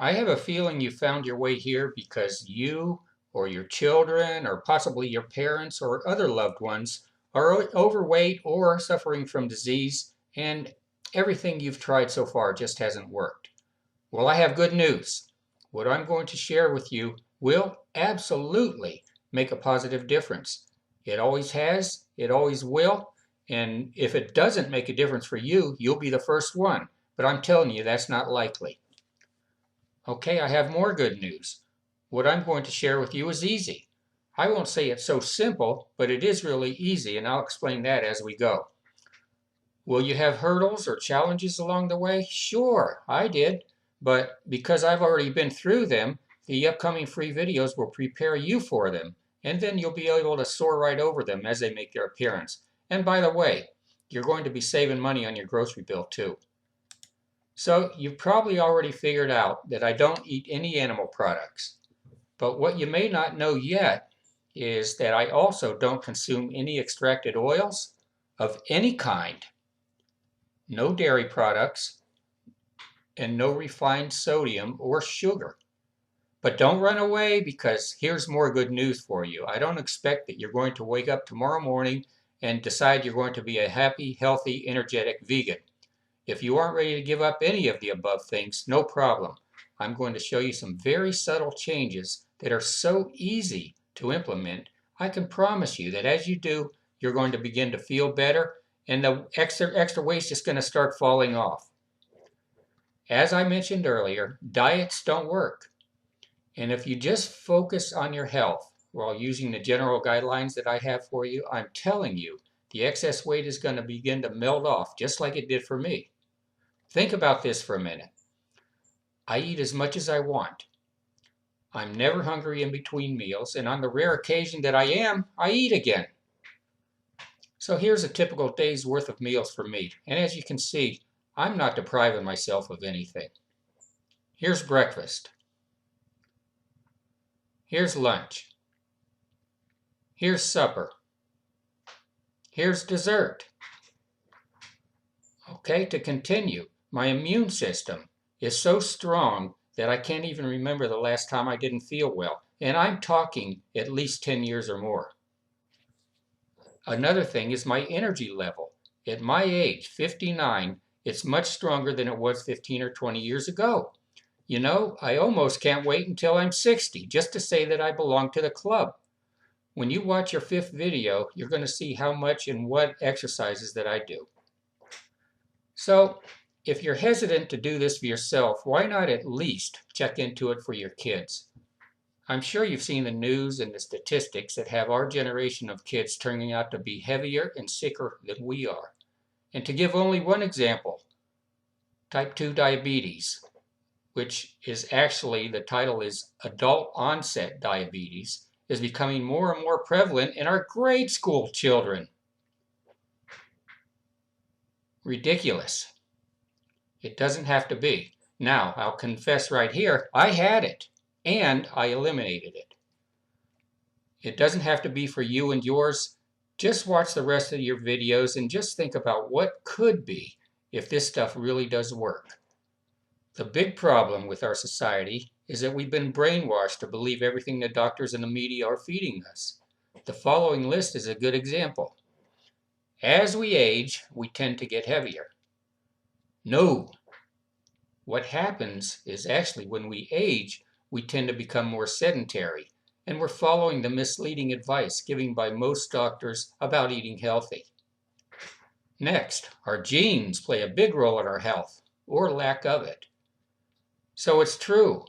I have a feeling you found your way here because you or your children or possibly your parents or other loved ones are overweight or suffering from disease, and everything you've tried so far just hasn't worked. Well, I have good news. What I'm going to share with you will absolutely make a positive difference. It always has, it always will, and if it doesn't make a difference for you, you'll be the first one. But I'm telling you, that's not likely. Okay, I have more good news. What I'm going to share with you is easy. I won't say it's so simple, but it is really easy, and I'll explain that as we go. Will you have hurdles or challenges along the way? Sure, I did, but because I've already been through them, the upcoming free videos will prepare you for them, and then you'll be able to soar right over them as they make their appearance. And by the way, you're going to be saving money on your grocery bill too. So you've probably already figured out that I don't eat any animal products. But what you may not know yet is that I also don't consume any extracted oils of any kind, no dairy products, and no refined sodium or sugar. But don't run away, because here's more good news for you. I don't expect that you're going to wake up tomorrow morning and decide you're going to be a happy, healthy, energetic vegan. If you aren't ready to give up any of the above things, no problem. I'm going to show you some very subtle changes that are so easy to implement. I can promise you that as you do, you're going to begin to feel better, and the extra weight's just going to start falling off. As I mentioned earlier, diets don't work. And if you just focus on your health while using the general guidelines that I have for you, I'm telling you, the excess weight is going to begin to melt off just like it did for me. Think about this for a minute. I eat as much as I want. I'm never hungry in between meals, and on the rare occasion that I am, I eat again. So here's a typical day's worth of meals for me, and as you can see, I'm not depriving myself of anything. Here's breakfast. Here's lunch. Here's supper. Here's dessert. Okay, to continue, my immune system is so strong that I can't even remember the last time I didn't feel well, and I'm talking at least 10 years or more. Another thing is my energy level. At my age, 59, it's much stronger than it was 15 or 20 years ago. You know, I almost can't wait until I'm 60 just to say that I belong to the club. When you watch your 5th video, you're going to see how much and what exercises that I do. So, if you're hesitant to do this for yourself, why not at least check into it for your kids? I'm sure you've seen the news and the statistics that have our generation of kids turning out to be heavier and sicker than we are. And to give only one example, type 2 diabetes, which is actually, the title is adult onset diabetes, is becoming more and more prevalent in our grade school children. Ridiculous. It doesn't have to be. Now, I'll confess right here, I had it, and I eliminated it. It doesn't have to be for you and yours. Just watch the rest of your videos and just think about what could be if this stuff really does work. The big problem with our society is that we've been brainwashed to believe everything the doctors and the media are feeding us. The following list is a good example. As we age, we tend to get heavier. No. What happens is actually when we age, we tend to become more sedentary, and we're following the misleading advice given by most doctors about eating healthy. Next, our genes play a big role in our health, or lack of it. So it's true,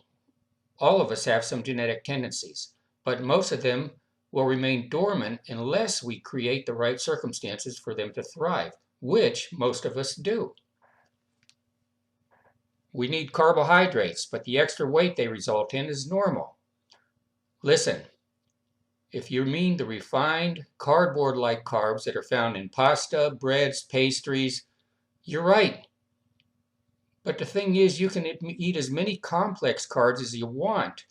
all of us have some genetic tendencies, but most of them will remain dormant unless we create the right circumstances for them to thrive, which most of us do. We need carbohydrates, but the extra weight they result in is normal. Listen, if you mean the refined, cardboard-like carbs that are found in pasta, breads, pastries, you're right. But the thing is, you can eat as many complex carbs as you want,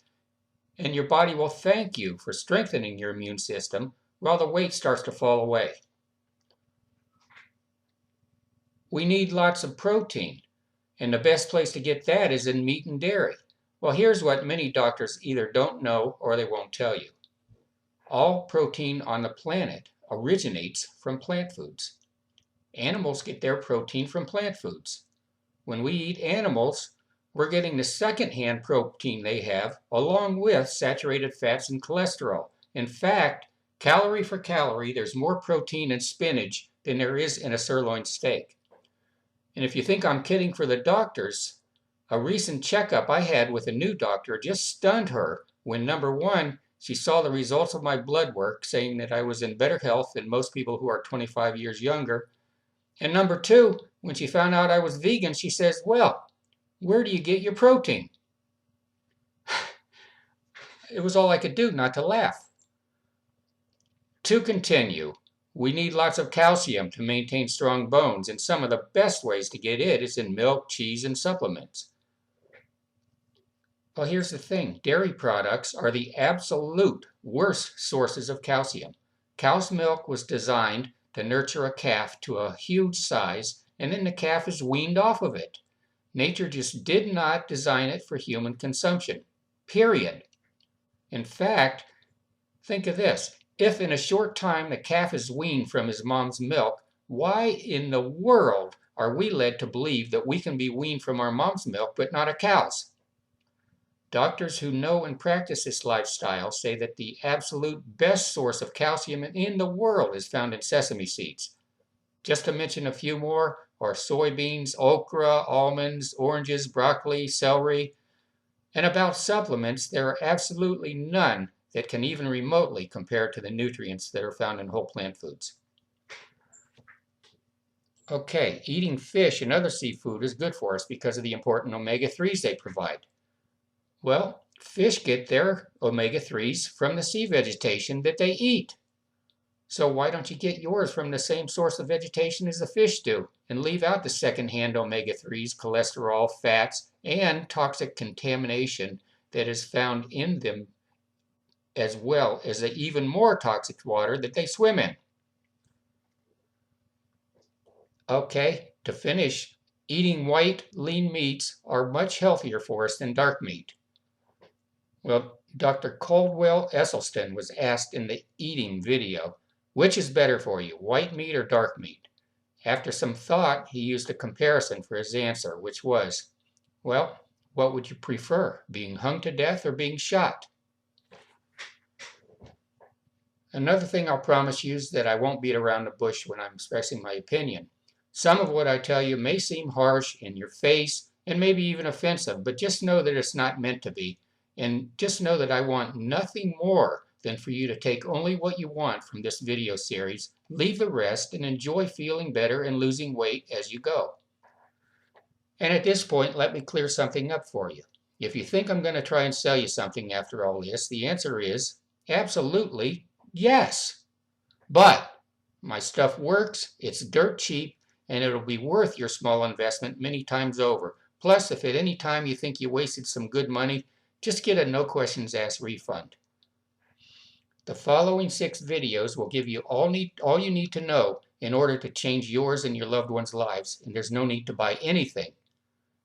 and your body will thank you for strengthening your immune system while the weight starts to fall away. We need lots of protein, and the best place to get that is in meat and dairy. Well, here's what many doctors either don't know or they won't tell you. All protein on the planet originates from plant foods. Animals get their protein from plant foods. When we eat animals, we're getting the second-hand protein they have, along with saturated fats and cholesterol. In fact, calorie for calorie, there's more protein in spinach than there is in a sirloin steak. And if you think I'm kidding for the doctors, a recent checkup I had with a new doctor just stunned her when, number one, she saw the results of my blood work saying that I was in better health than most people who are 25 years younger. And number two, when she found out I was vegan, she says, well, where do you get your protein? It was all I could do not to laugh. To continue, we need lots of calcium to maintain strong bones, and some of the best ways to get it is in milk, cheese, and supplements. Well, here's the thing. Dairy products are the absolute worst sources of calcium. Cow's milk was designed to nurture a calf to a huge size, and then the calf is weaned off of it. Nature just did not design it for human consumption. Period. In fact, think of this. If in a short time the calf is weaned from his mom's milk, why in the world are we led to believe that we can be weaned from our mom's milk but not a cow's? Doctors who know and practice this lifestyle say that the absolute best source of calcium in the world is found in sesame seeds. Just to mention a few more are soybeans, okra, almonds, oranges, broccoli, celery. And about supplements, there are absolutely none that can even remotely compare to the nutrients that are found in whole plant foods. Okay, eating fish and other seafood is good for us because of the important omega-3s they provide. Well, fish get their omega-3s from the sea vegetation that they eat. So why don't you get yours from the same source of vegetation as the fish do and leave out the second-hand omega-3s, cholesterol, fats, and toxic contamination that is found in them, as well as the even more toxic water that they swim in? Okay, to finish, eating white, lean meats are much healthier for us than dark meat. Well, Dr. Caldwell Esselstyn was asked in the eating video, which is better for you, white meat or dark meat? After some thought, he used a comparison for his answer, which was, well, what would you prefer, being hung to death or being shot? Another thing I'll promise you is that I won't beat around the bush when I'm expressing my opinion. Some of what I tell you may seem harsh, in your face, and maybe even offensive, but just know that it's not meant to be. And just know that I want nothing more than for you to take only what you want from this video series, leave the rest, and enjoy feeling better and losing weight as you go. And at this point, let me clear something up for you. If you think I'm going to try and sell you something after all this, the answer is absolutely yes. But my stuff works, it's dirt cheap, and it'll be worth your small investment many times over. Plus, if at any time you think you wasted some good money, just get a no questions asked refund. The following 6 videos will give you all you need to know in order to change yours and your loved ones' lives, and there's no need to buy anything.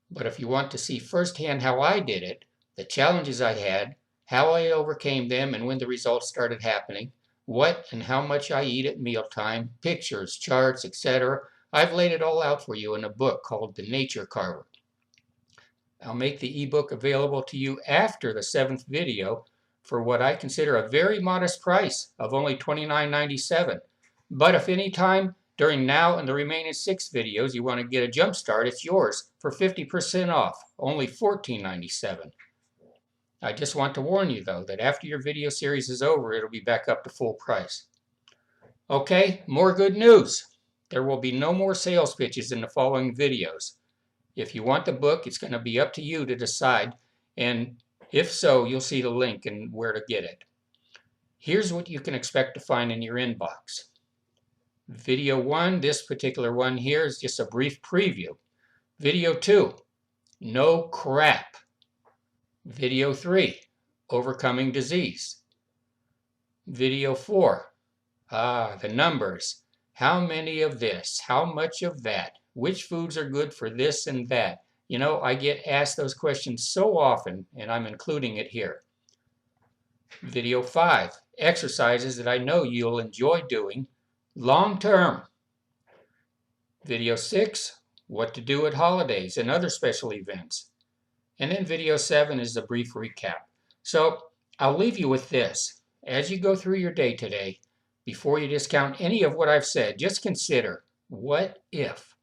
But if you want to see firsthand how I did it, the challenges I had, how I overcame them and when the results started happening, what and how much I eat at mealtime, pictures, charts, etc., I've laid it all out for you in a book called The Nature Carver. I'll make the ebook available to you after the 7th video for what I consider a very modest price of only $29.97. But if any time during now and the remaining 6 videos you want to get a jump start, it's yours for 50% off, only $14.97. I just want to warn you though that after your video series is over, it'll be back up to full price. Okay, more good news. There will be no more sales pitches in the following videos. If you want the book, it's going to be up to you to decide, and if so, you'll see the link and where to get it. Here's what you can expect to find in your inbox. Video 1, this particular one here, is just a brief preview. Video 2, no crap. Video 3, overcoming disease. Video 4, the numbers. How many of this? How much of that? Which foods are good for this and that? You know, I get asked those questions so often, and I'm including it here. Video 5, exercises that I know you'll enjoy doing long term. Video 6, what to do at holidays and other special events. And then video 7 is a brief recap. So I'll leave you with this. As you go through your day today, before you discount any of what I've said, just consider, what if?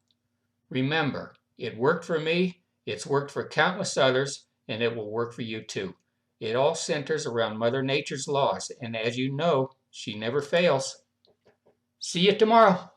Remember, it worked for me, it's worked for countless others, and it will work for you too. It all centers around Mother Nature's laws, and as you know, she never fails. See you tomorrow.